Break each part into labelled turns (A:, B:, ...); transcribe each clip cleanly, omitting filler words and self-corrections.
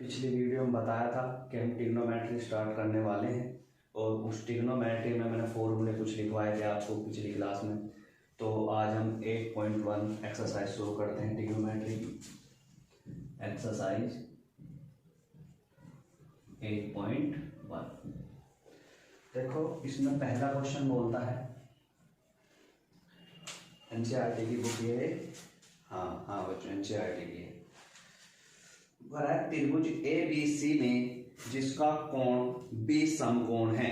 A: पिछली वीडियो में बताया था कि हम ट्रिग्नोमेट्री स्टार्ट करने वाले हैं और उस ट्रिग्नोमेट्री में मैंने फॉर्मूले कुछ लिखवाए थे आपको पिछली क्लास में। तो आज हम 8.1 एक्सरसाइज शुरू करते हैं ट्रिग्नोमेट्री की। एक्सरसाइज 8.1 देखो, इसमें पहला क्वेश्चन बोलता है, एनसीईआरटी की बुक ये, हाँ बच्चों एनसीईआरटी की है। त्रिभुज ABC में जिसका कोण B समकोण है,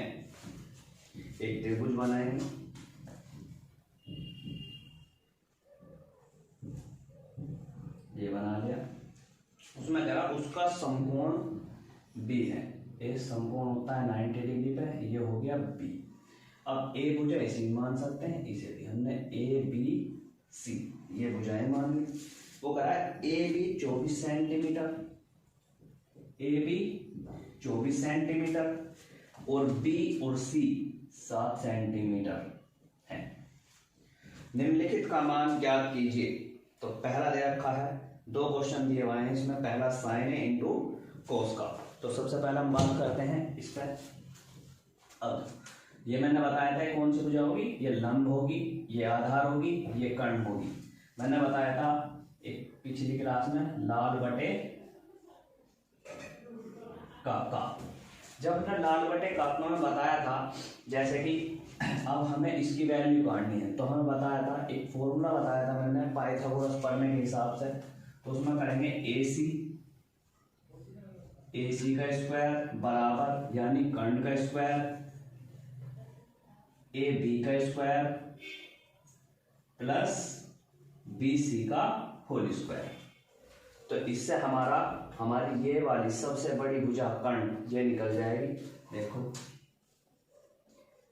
A: एक त्रिभुज बनाएंगे, ये बना लिया। उसमें कह रहा उसका समकोण B है। ए समकोण होता है 90 डिग्री पे, ये हो गया B। अब ए भुजा इसे मान सकते हैं, इसे भी हमने ABC ये भुजाएं मान ली। वो कह रहा है AB 24 सेंटीमीटर, AB 24 सेंटीमीटर और B और C 7 सेंटीमीटर है। निम्नलिखित का मान ज्ञात कीजिए। तो पहला दे रखा है, दो क्वेश्चन दिए हुए हैं इसमें, पहला साइन ए इंटू कोस का। तो सबसे पहले हम बात करते हैं इस पर। अब ये मैंने बताया था कौन सी भुजा होगी, ये लंब होगी, ये आधार होगी, ये कर्ण होगी। मैंने बताया था एक पिछली क्लास में लाल बटे का। जब हमने लाल बटे का में बताया था, जैसे कि अब हमें इसकी वैल्यू काटनी है, तो हमें बताया था एक फॉर्मूला बताया था मैंने पाइथागोरस प्रमेय के हिसाब से। तो उसमें करेंगे AC का स्क्वायर बराबर यानी कर्ण का स्क्वायर AB का स्क्वायर प्लस BC का होल स्क्वायर। तो इससे हमारी ये वाली सबसे बड़ी भुजा कर्ण ये निकल जाएगी। देखो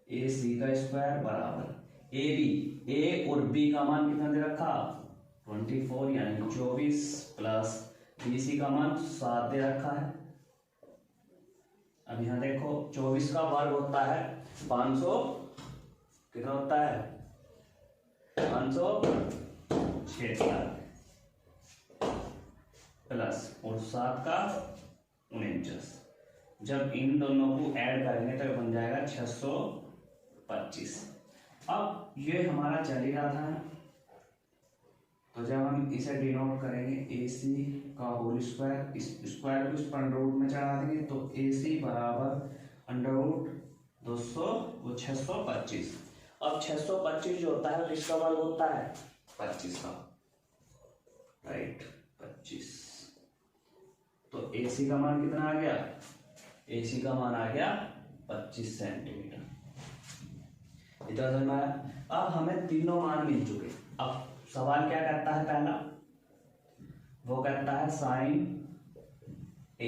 A: AC का स्क्वायर बराबर A और B का मान कितना दे रखा 24 यानी 24 प्लस BC का मान 7 दे रखा है। अब यहाँ देखो 24 का वर्ग होता है 500, कितना होता है 576 प्लस और 7 का 49। जब इन दोनों को ऐड करेंगे तो बन जाएगा 625। अब ये हमारा चल ही रहा था, तो जब हम इसे डिनोट करेंगे AC का होल स्क्वायर, इस स्क्वायर को इस पर अंडर रूट में चढ़ा देंगे, तो AC बराबर अंडर रूट 200 वो 625। अब 625 जो होता है इसका वर्ग होता है 25 का, राइट 25। तो AC का मान कितना आ गया, AC का मान आ गया 25 सेंटीमीटर। इतना समझ में आया। अब हमें तीनों मान मिल चुके। अब सवाल क्या करता है, पहला वो कहता है साइन A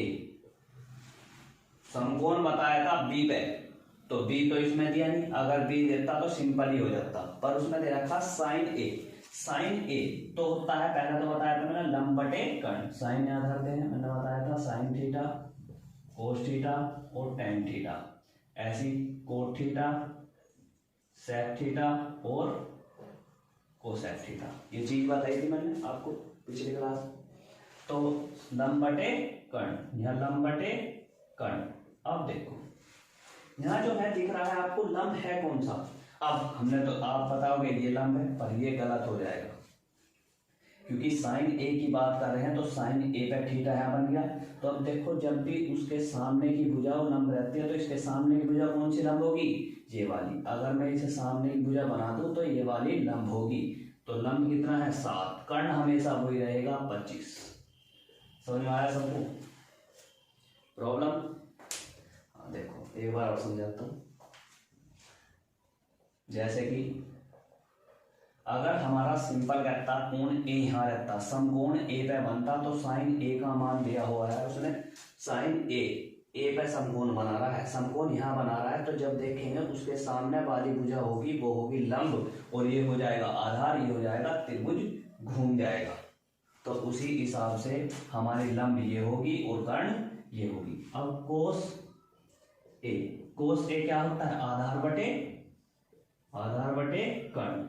A: समकोण बताया था B पे, तो B तो इसमें दिया नहीं, अगर B देता तो सिंपल ही हो जाता, पर उसमें दे रखा साइन A। साइन A तो होता है, पहला तो बताया था मैंने लंब बटे कर्ण। साइन याद रखते हैं, मैंने बताया था साइन थीटा, कोस थीटा और टेन थीटा, ऐसी कोट थीटा, सेक थीटा और कोसेक थीटा, ये चीज बताई थी मैंने आपको पिछली क्लास। तो लंब बटे कर्ण, यहाँ लंब बटे कर्ण। अब देखो यहाँ जो है दिख रहा है आपको, लंब है कौन सा। अब हमने तो आप बताओगे ये लंब है, पर ये गलत हो जाएगा क्योंकि साइन A की बात कर रहे हैं, तो साइन A पे थीटा यहाँ बन गया। तो अब देखो जब भी उसके सामने की भुजा वो लंब रहती है, तो इसके सामने की भुजा कौन सी लंब होगी, ये वाली। अगर मैं इसे सामने की भुजा बना दूं तो ये वाली लंब होगी। तो लंब कितना है 7, कर्ण हमेशा वही रहेगा 25। समझ में आया सबको प्रॉब्लम। हाँ देखो एक बार और समझाता हूँ। जैसे कि अगर हमारा सिंपल कहता कोण A यहाँ रहता, समकोण A पे बनता, तो साइन A का मान दिया हुआ है उसने, साइन A पे समकोण बना रहा है, समकोण यहाँ बना रहा है। तो जब देखेंगे उसके सामने वाली भुजा होगी वो होगी लंब, और ये हो जाएगा आधार, ये हो जाएगा त्रिभुज, घूम जाएगा। तो उसी हिसाब से हमारी लंब ये होगी और कर्ण ये होगी। अब कोस A क्या होता है, आधार बटे कर्ण।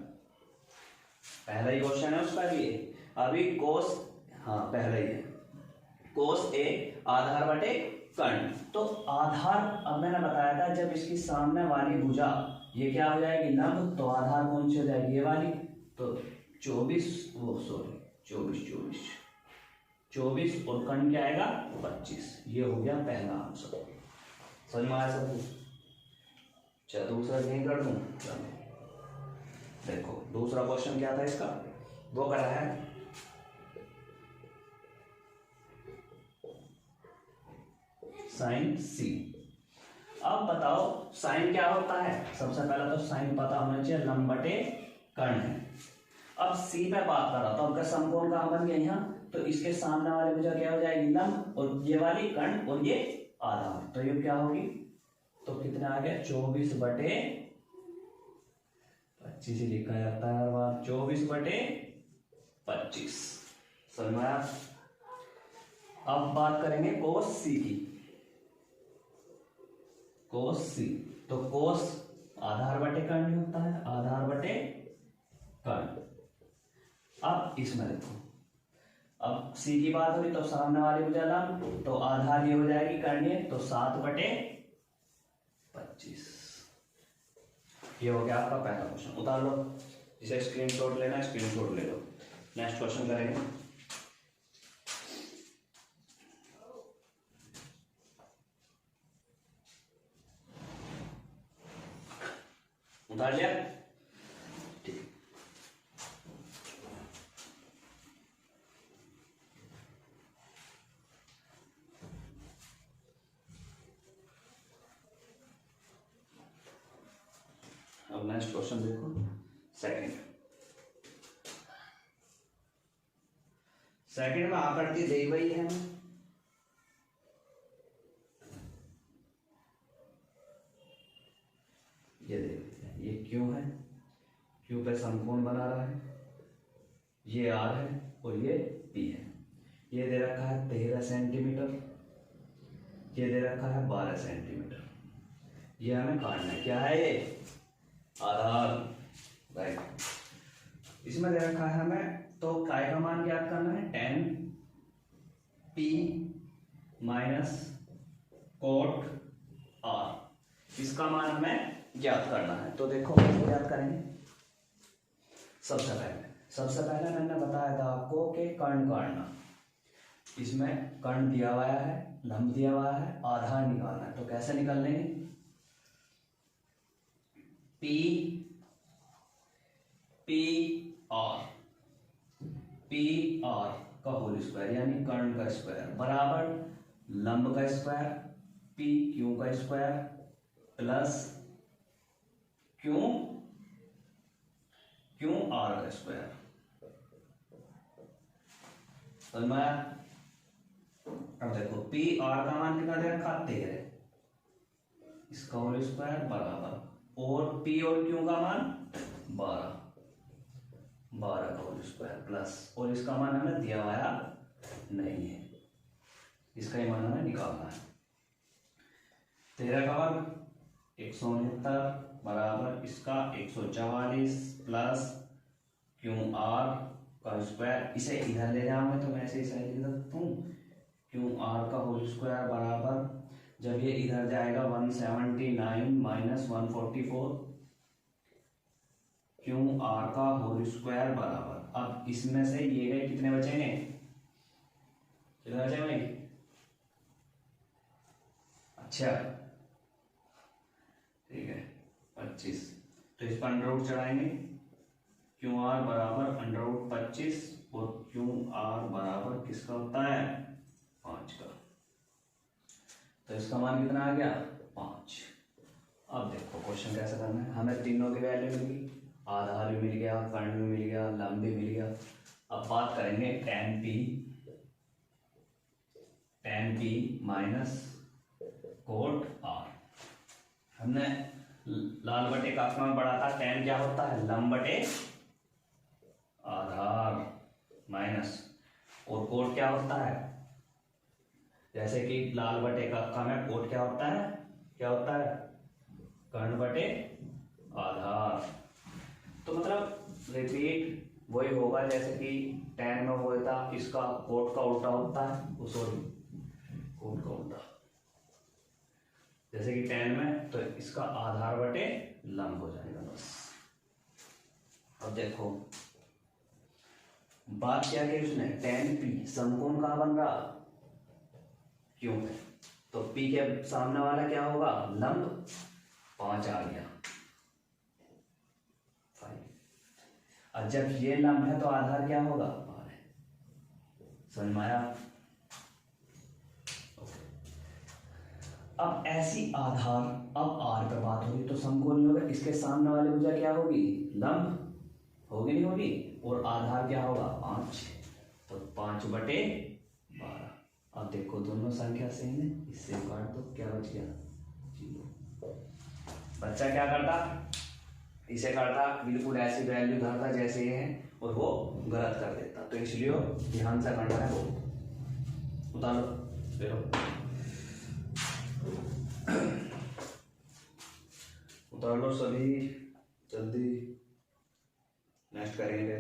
A: पहला ही क्वेश्चन है उसका भी। अभी कोस, हाँ पहला ही है, कोस ए आधार बटे कर्ण। तो आधार अब मैंने बताया था जब इसकी सामने वाली भुजा ये क्या हो जाएगी लंब, तो आधार कौन सी हो जाएगी ये वाली, तो 24 और कर्ण क्या आएगा 25। ये हो गया पहला आंसर। समझ में आया सब कुछ? चलो दूसरा नहीं कर दूं। चलो देखो दूसरा क्वेश्चन क्या था इसका, वो करा है साइन सी। अब बताओ साइन क्या होता है, सबसे पहले तो साइन पता होना चाहिए, लंब बटे कर्ण है। अब सी पे बात कर रहा था, अब समकोण कहाँ बन गया यहाँ, तो इसके सामने वाले भुजा क्या हो जाएगी लंब, और ये वाली कर्ण और ये आधार, तो ये क्या होगी, तो कितना आ गया 24 बटे 25 ही लिखा जाता है हर बार, 24 बटे 25। समझ में आया? अब बात करेंगे कोस सी की। कोस सी, तो कोस आधार बटे कर्ण होता है, आधार बटे कर्ण। अब इसमें देखो, अब सी की बात हुई तो सामने वाली भुजा लंब, तो आधार ये हो जाएगी कर्ण, तो 7 बटे 25। ये हो गया आपका पहला क्वेश्चन। उतार लो, जिसे स्क्रीनशॉट लेना है स्क्रीनशॉट ले लो। नेक्स्ट क्वेश्चन करेंगे। उतार लिया? ठीक। अब नेक्स्ट क्वेश्चन देखो, सेकंड में आकृति दी हुई है, ये देखिए ये क्यों है, क्यों पे समकोण बना रहा है, ये आर है और ये पी है। ये दे रखा है 13 सेंटीमीटर, ये दे रखा है 12 सेंटीमीटर। ये हमें काटना है, क्या है ये आधार, राइट। इसमें दे रखा है हमें, तो काय का मान ज्ञात करना है, tan p minus cot r, इसका मान हमें ज्ञात करना है। तो देखो कैसे ज्ञात करेंगे। सबसे पहले मैंने बताया था आपको कि कर्ण काटना, इसमें कर्ण दिया हुआ है, लंब दिया हुआ है, आधार निकालना है। तो कैसे निकाल लेंगे, पी आर का होल स्क्वायर यानी कर्ण का स्क्वायर बराबर लंब का स्क्वायर पी क्यू का स्क्वायर प्लस क्यू आर का स्क्वायर। समझ में आया? अब देखो पी आर का मान कितना दे रखा 13, इसका होल स्क्वायर बराबर, और पी और क्यू का मान 12 का होल स्क्वायर प्लस, और इसका मान हमें दिया हुआ नहीं है, इसका ही मान हमें निकालना है। 13 का वर्ग 169 बराबर इसका 144 प्लस क्यू आर का स्क्वायर, इसे इधर ले जाऊंगा तो मैं ऐसे ही साइड लिख सकता हूँ, क्यू आर का होल स्क्वायर बराबर, जब ये इधर जाएगा 179 माइनस 144 क्यू आर का होल स्क्वायर बराबर, अब इसमें से ये गए कितने बचेंगे, कितने बचेंगे, अच्छा ठीक है 25। तो इस पर अंडर रूट चढ़ाएंगे, क्यू आर बराबर अंडर रूट 25 और क्यू आर बराबर किसका होता है 5 का, तो इसका मान कितना आ गया 5। अब देखो क्वेश्चन कैसे करना है, हमें तीनों की वैल्यू मिल गई, आधार भी मिल गया, कर्ण भी मिल गया, लंब भी मिल गया। अब बात करेंगे tan p minus cot r। हमने लाल बटे का मान पढ़ा था, tan क्या होता है लंब बटे आधार माइनस, और कोट क्या होता है, जैसे कि लाल बटे का में कोट क्या होता है कर्ण बटे आधार। तो मतलब रिपीट वही होगा जैसे कि tan में वो था, इसका कोट का उल्टा होता है, सॉरी कोट का उल्टा, जैसे कि tan में तो इसका आधार बटे लंब हो जाएगा बस। अब देखो बात क्या की उसने, tan p समकोण कहाँ बन रहा, क्यों है, तो p के सामने वाला क्या होगा, लंब 5 आ गया 5। और जब ये लंब है तो आधार क्या होगा, r है। समझ में आया। अब ऐसी आधार, अब r पे बात होगी तो समकोण होगा, इसके सामने वाली भुजा क्या होगी, लंब होगी नहीं होगी, और आधार क्या होगा 5, तो 5/12। अब देखो दोनों संख्या सेम है, इससे काट दो, क्या बच गया 0। बच्चा क्या करता, इसे करता बिल्कुल ऐसी वैल्यू धरता जैसे ये है और वो गलत कर देता, तो इसलिए ध्यान से करना है। वो उतारो देखो, उतार लो सभी जल्दी, नेक्स्ट करेंगे।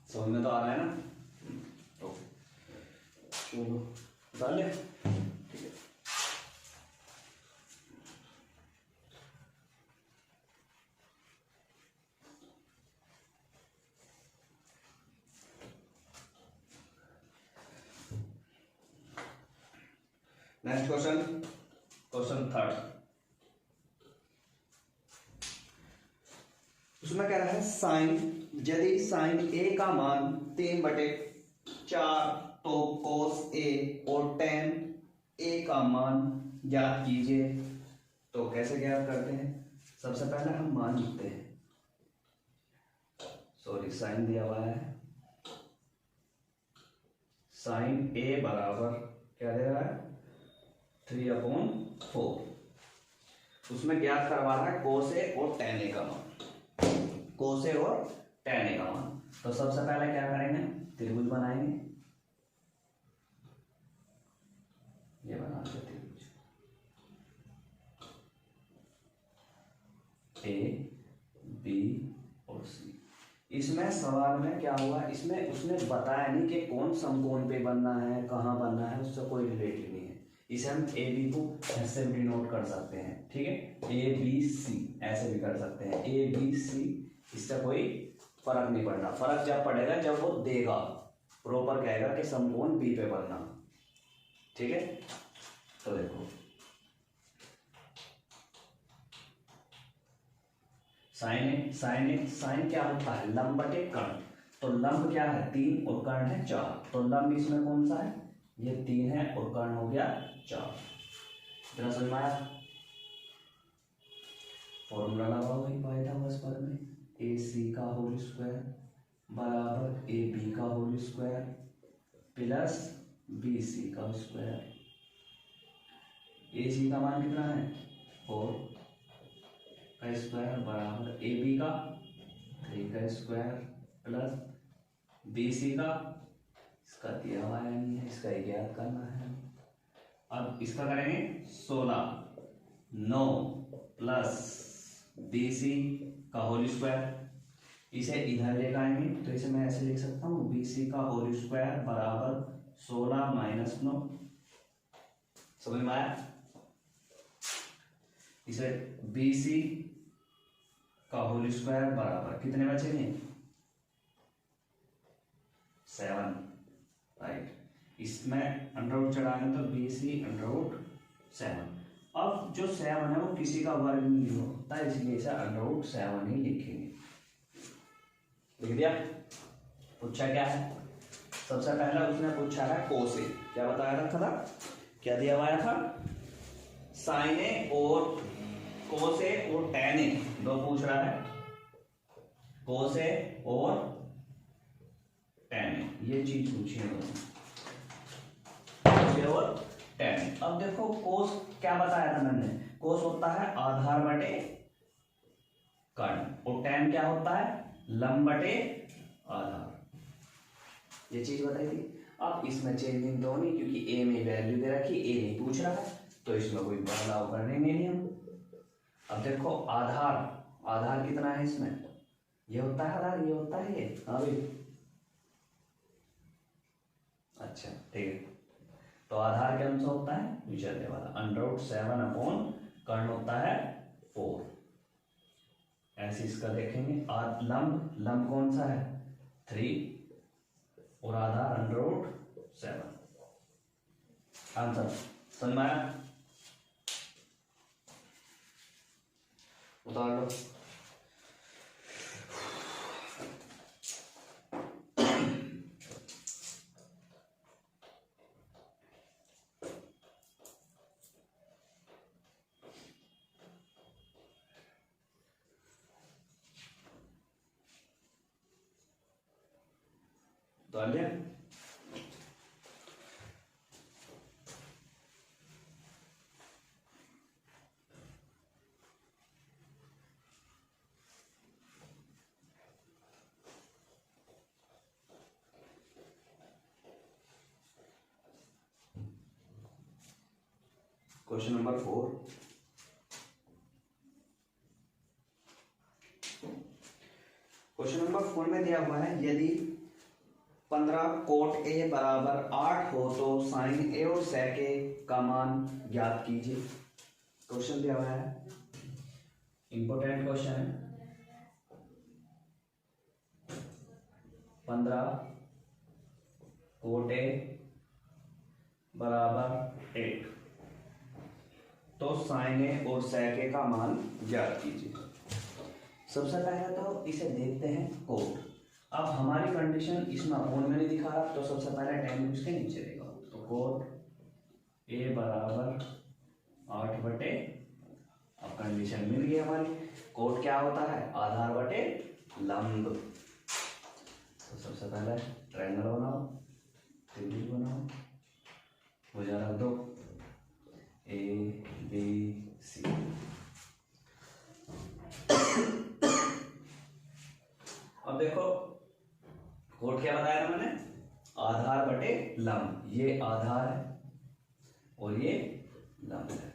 A: समझ में तो आ रहा है ना, ओके चलो उतार ले, ठीक है। नेक्स्ट क्वेश्चन, क्वेश्चन 3 उसमें कह रहा है साइन, यदि साइन ए का मान 3/4 तो कोस ए और टेन ए का मान ज्ञात कीजिए। तो कैसे ज्ञात करते हैं, सबसे पहले हम मान लिखते हैं, सॉरी साइन दिया हुआ है, साइन ए बराबर क्या दे रहा है 3/4, उसमें ज्ञात करवा रहा है कोस ए और टेन ए का मान, कोस ए और टेन ए का मान। तो सबसे पहले क्या करेंगे, त्रिभुज बनाएंगे, ये बना दो त्रिभुज ए बी और सी। इसमें सवाल में क्या हुआ, इसमें उसने बताया नहीं कि कौन समकोण पे बनना है, कहाँ बनना है, उससे कोई रिलेटिव नहीं है। इसे हम ए बी को ऐसे भी डिनोट कर सकते हैं, ठीक है, ए बी सी ऐसे भी कर सकते हैं, ए बी सी, इससे कोई फर्क नहीं पड़ना। फर्क जब पड़ेगा जब वो देगा, प्रॉपर कहेगा कि समकोण बी पे बनना, ठीक है। तो देखो साइन क्या होता है, लंब बटे कर्ण, तो लंब क्या है 3 और कर्ण है 4, तो लंब इसमें कौन सा है, ये 3 है और कर्ण हो गया 4। इतना समझ में आया, फॉर्मूला लगाओ भाई पाइथागोरस पर में, ए सी का होल स्क्वायर बराबर ए बी का whole square plus B C का स्क्वायर। ए सी का मान कितना है 4 का स्क्वायर बराबर ए बी का 3 का स्क्वायर प्लस बी सी का, इसका दिया हुआ है नहीं है, इसका ज्ञात करना है। अब इसका करेंगे 16 9 प्लस बी सी का होल स्क्वायर, इसे इधर लेकर आएंगे तो इसे मैं ऐसे लिख सकता हूँ बी सी का होल स्क्वायर बराबर 16 माइनस 9। समझ में आया, इसे बी सी का होल स्क्वायर बराबर कितने बचेंगे 7, राइट, इसमें अंडर रूट चढ़ाएंगे तो बी सी अंडर रूट 7। अब जो 7 है वो किसी का वर्ग नहीं होता, इसलिए इसे अंडर रूट 7 ही लिखेंगे। लिख दिया। पूछा क्या है, सबसे पहला उसने पूछा है कोस ए, क्या बताया था, क्या दिया हुआ था, साइन ए और कोस ए और टेन ए, दो पूछ रहा है, कोस ए और टेन ए, ये चीज पूछी है और टेन। अब देखो कोस क्या बताया था मैंने, कोस होता है आधार बटे कर्ण और टेन क्या होता है लंब बटे आधार, ये चीज बताई थी। अब इसमें चेंजिंग दो नहीं, क्योंकि ए में वैल्यू दे रखी, ए नहीं पूछ रहा है, तो इसमें कोई बदलाव करने नहीं हम। अब देखो आधार, आधार कितना है इसमें, ये होता है आधार, ये होता है ये, हाँ भाई, अच्छा ठीक है। तो आधार के अनुसार होता है निचले वाला, √7 अपॉन कर्ण होता है 4। ऐसे इसका देखेंगे। लंब, लंब कौन सा है 3 और आधार √7। आंसर समझ में आया, उतार लो। उतार लिया। क्वेश्चन नंबर 4, क्वेश्चन नंबर 4 में दिया हुआ है यदि 15 कोट ए बराबर 8 हो तो साइन ए और सेक ए का मान ज्ञात कीजिए। क्वेश्चन दिया हुआ है, इंपॉर्टेंट क्वेश्चन है। 15 कोट ए बराबर 8 तो साइन ए और सेक ए का मान ज्ञात कीजिए। सबसे पहले तो इसे देखते हैं कोट। अब हमारी कंडीशन इसमें अपोन में नहीं दिखा रहा, तो सबसे पहले टेन उसके नीचे देगा। तो कोट ए बराबर 8 बटे, अब कंडीशन मिल गई हमारी। कोट क्या होता है, आधार बटे लंब। तो सबसे पहले ट्रायंगल बनाओ, त्रिभुज बनाओ, भुजा रख दो ए बी सी। अब देखो कोट क्या बताया था मैंने, आधार बटे लंब। ये आधार है और ये लंब है।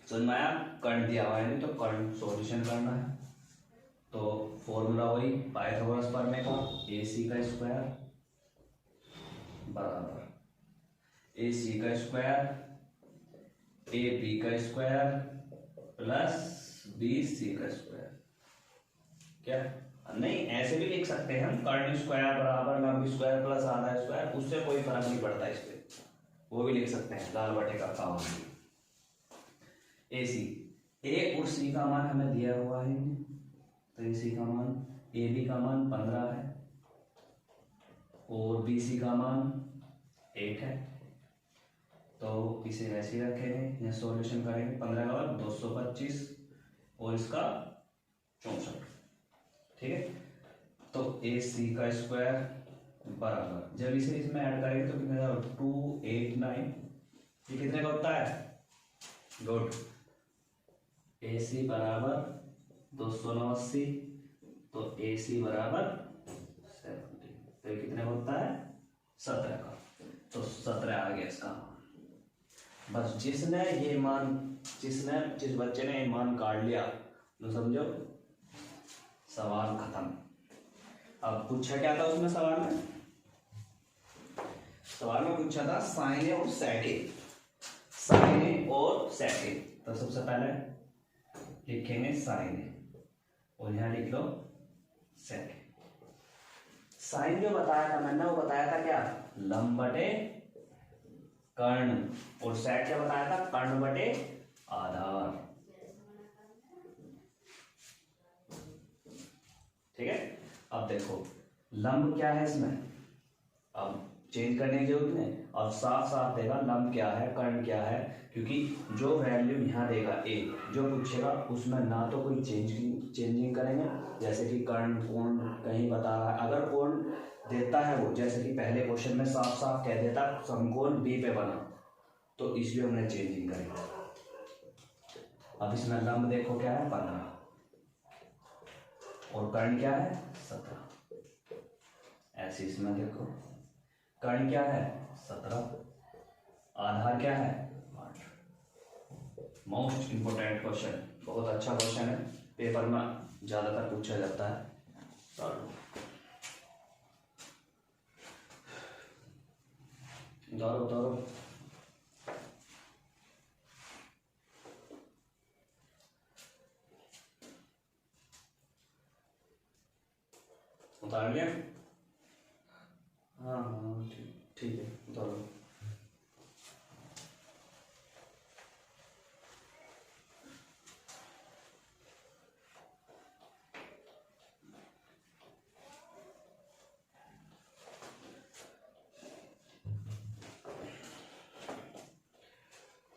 A: समझ में आया, कर्ण दिया हुआ है नहीं तो कर्ण सॉल्यूशन करना है। तो फॉर्मूला वही पाइथागोरस प्रमेय का, AC का स्क्वायर बराबर AC का स्क्वायर AB का स्क्वायर प्लस BC का स्क्वायर। क्या नहीं, ऐसे भी लिख सकते हैं हम, कर्ण स्क्वायर बराबर लंब स्क्वायर प्लस आधा स्क्वायर, उससे कोई फर्क नहीं पड़ता इस पे, वो भी लिख सकते हैं। लाल बटे का काम AC, A और C का मान हमें दिया हुआ है, तो AC का मान, AB का मान 15 है और BC का मान 8 है। तो इसे वैसे ही रखेंगे, यह सॉल्यूशन करेंगे। 15 का 225 और इसका 64, ठीक है। तो AC का स्क्वायर बराबर, जब इसे इसमें ऐड करेंगे तो कितने 289, ये कितने का होता है, गुड। AC बराबर 289, तो AC बराबर 70, तो ये कितने का होता है 17 का। तो 17 आ गया इसका मान। बस जिस बच्चे ने ये मान काट लिया तो समझो सवाल खत्म। अब पूछा क्या था उसमें, सवाल में पूछा था साइन ए और सेक ए, साइन ए और सेक ए। तो सबसे पहले लिखेंगे साइन ए और यहां लिख लो सेक ए। साइन जो बताया था मैंने, वो बताया था क्या, लंब बटे कर्ण, और सेक क्या बताया था, कर्ण बटे आधार। ठीक है। अब देखो लंब क्या है इसमें, अब चेंज करने की जरूरत नहीं, अब साफ साफ देगा लंब क्या है, कर्ण क्या है, क्योंकि जो वैल्यू यहाँ देगा ए, जो पूछेगा उसमें ना तो कोई चेंजिंग करेंगे, जैसे कि कर्ण कोण कहीं बता रहा है, अगर कोण देता है वो, जैसे कि पहले क्वेश्चन में साफ साफ कह देता समकोण बी पे बना, तो इसलिए हमने चेंजिंग करी। अब इसमें लंब देखो क्या है 15 और कर्ण क्या है 17। ऐसे इसमें देखो कर्ण क्या है 17, आधार क्या है 8 मोस्ट इंपोर्टेंट क्वेश्चन, बहुत अच्छा क्वेश्चन है, पेपर में ज्यादातर पूछा जाता है। उतारो उतारो। उतार लिया? हाँ हाँ ठीक है, उतारो।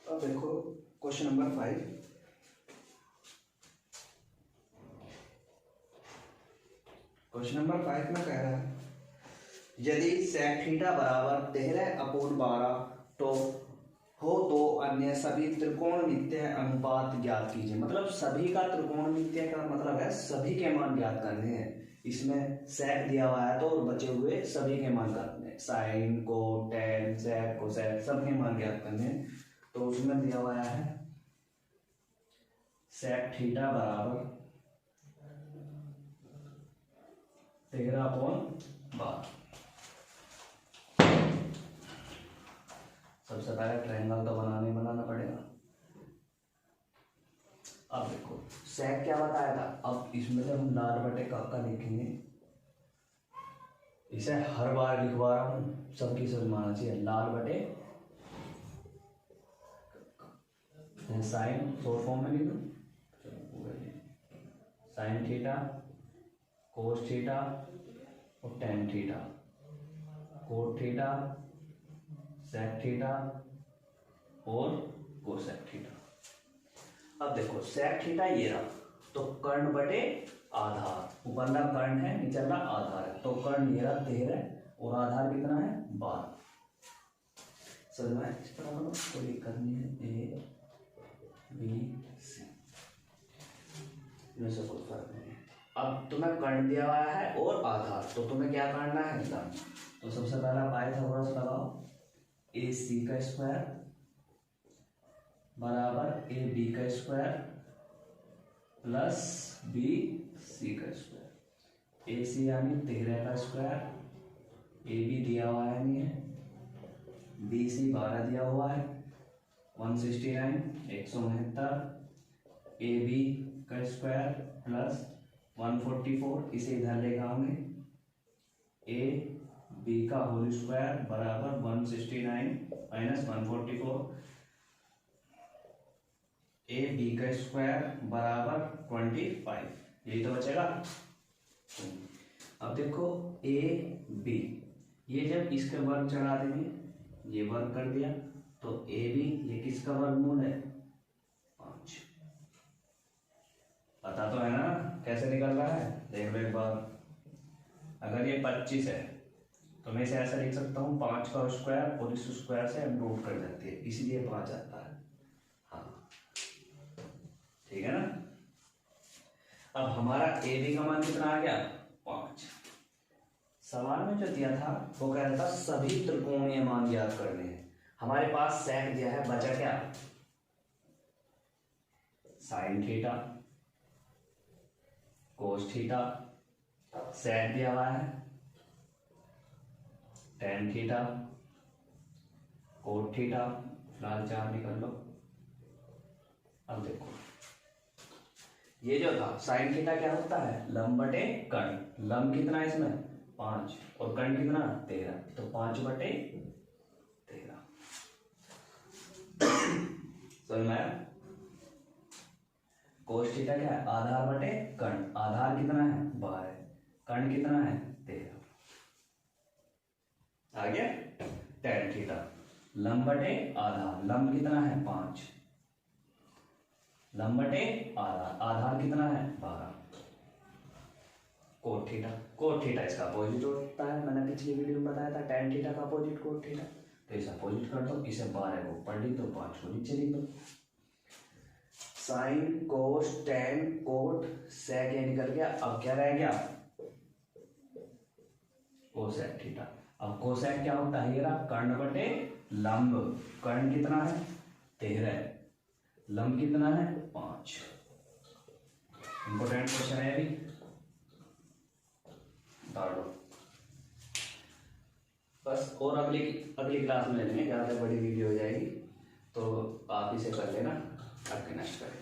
A: अब देखो क्वेश्चन नंबर 5। क्वेश्चन नंबर 5 में कह रहा है यदि sec थीटा बराबर 13/12 तो हो तो अन्य सभी त्रिकोणमितीय अनुपात ज्ञात कीजिए। मतलब सभी का त्रिकोणमितीय का मतलब है सभी के मान ज्ञात करने हैं। इसमें sec दिया हुआ है तो बचे हुए सभी के मान करने हैं, साइन को टेन sec कोसेक सबके मान ज्ञात करने हैं। तो उसमें दिया हुआ है sec थीटा बराबर 13/12। सबसे पहले ट्रायंगल तो बनाना पड़ेगा। अब देखो sec क्या बताया था, अब इसमें से हम लाल बटे का लिखेंगे, इसे हर बार लिखवा रहा हूँ, सबकी समझ आना चाहिए। लाल बटे साइन शॉर्ट फॉर्म में लिख दो, साइन थीटा कोस थीटा और tan theta, cot theta sec theta और कोसेक थीटा। अब देखो सेक थीटा ये रहा, तो कर्ण बटे आधार, ऊपरला कर्ण है निचला आधार है, तो कर्ण ये रहा 13 और आधार कितना है 12। समझ में इस तरह कोई दिक्कत नहीं है, ए बी सी में से कोई फर्क नहीं है। अब तुम्हें कर्ण दिया हुआ है और आधार, तो तुम्हें क्या करना है लंब। तो सबसे पहला पाइथागोरस लगाओ, ए सी का स्क्वायर बराबर ए बी का स्क्वायर प्लस बी सी का स्क्वायर। ए सी यानी 13 का स्क्वायर, ए बी दिया हुआ है नहीं है, बी सी 12 दिया हुआ है 169 169, ए बी का स्क्वायर प्लस 144, इसे इधर लेकर आएंगे, ए बी का होल स्क्वायर बराबर 169 माइनस 144, ए बी का स्क्वायर बराबर 25, यही तो बचेगा। अब देखो ए बी, ये जब इसके वर्ग चढ़ा देंगे, ये वर्ग कर दिया, तो ए बी ये किसका वर्गमूल है 5। पता तो है ना कैसे निकल रहा है, देख लो एक बार। अगर ये 25 है तो मैं इसे ऐसा लिख सकता हूँ 5 का स्क्वायर और इस स्क्वायर से हम रूट कर देते हैं, इसलिए 5 आता है। हाँ ठीक है ना। अब हमारा ए बी का मान कितना आ गया 5। सवाल में जो दिया था वो कह रहा था सभी त्रिकोणीय मान ज्ञात करने हैं। हमारे पास सेक दिया है, बचा क्या साइन थीटा कोस थीटा, सेक दिया हुआ है टेन थीटा कोट थीटा, फिलहाल 4 निकल लो। अब देखो ये जो था साइन थीटा क्या होता है लंब बटे कर्ण, लंब कितना है इसमें 5 और कर्ण कितना 13, तो 5 बटे 13। समझ में आया। कोस थीटा क्या है आधार बटे कर्ण, आधार कितना है 12, कर्ण कितना है 13। आ गया। टेन थीटा लंब बटे आधार, लंब कितना है 5, लंब बटे आधार, आधार कितना है 12। कोट थीटा, कोट थीटा इसका अपोजिट होता है, मैंने पिछली वीडियो में बताया था टेन थीटा का अपोजिट कोट थीटा, तो इसे अपोजिट कर दो, इसे 12 को ऊपर लिख दो 5 को नीचे लिख दो। Sine cos tan cot sec ये निकल गया, अब क्या रह गया कोसेक थीटा। अब कोसेक क्या होता है ये रहा कर्ण बटे लंब, कर्ण कितना है 13, लंब कितना है 5। इंपॉर्टेंट क्वेश्चन है अभी, डालो बस। और अगली क्लास में लेंगे, ज़्यादा बड़ी वीडियो हो जाएगी तो आप इसे कर लेना, आपके नेक्स्ट करें।